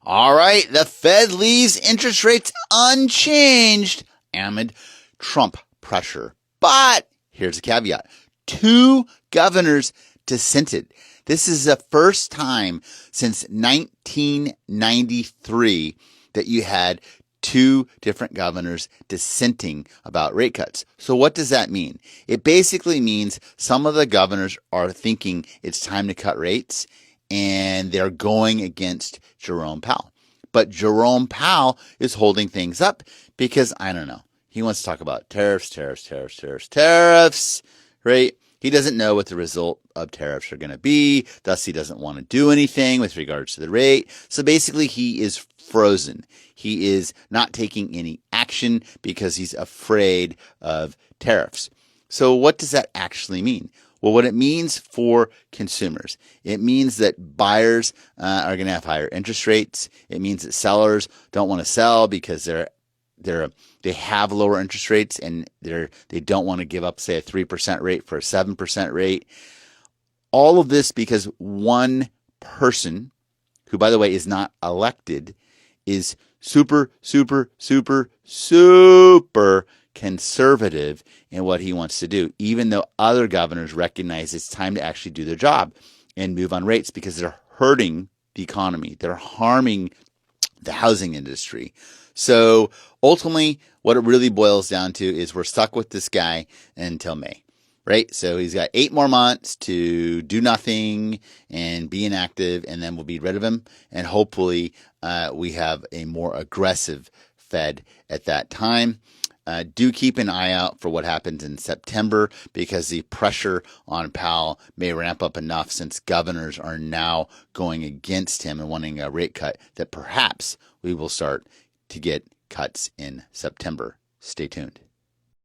All right, the Fed leaves interest rates unchanged amid Trump pressure. But here's a caveat. 2 governors dissented. This is the first time since 1993 that you had 2 different governors dissenting about rate cuts. So what does that mean? It basically means some of the governors are thinking it's time to cut rates, and they're going against Jerome Powell. But Jerome Powell is holding things up because, I don't know, he wants to talk about tariffs, right? He doesn't know what the result of tariffs are going to be. Thus, he doesn't want to do anything with regards to the rate. So basically, he is frozen. He is not taking any action because he's afraid of tariffs. So what does that actually mean? Well, what it means for consumers, it means that buyers are going to have higher interest rates. It means that sellers don't want to sell because they have lower interest rates and they don't want to give up, say, a 3% rate for a 7% rate. All of this because one person, who, by the way, is not elected, is super conservative in what he wants to do, even though other governors recognize it's time to actually do their job and move on rates because they're hurting the economy. They're harming the housing industry. So ultimately, what it really boils down to is we're stuck with this guy until May, right? So he's got 8 more months to do nothing and be inactive, and then we'll be rid of him. And hopefully we have a more aggressive Fed at that time. Do keep an eye out for what happens in September because the pressure on Powell may ramp up enough since governors are now going against him and wanting a rate cut that perhaps we will start to get cuts in September. Stay tuned.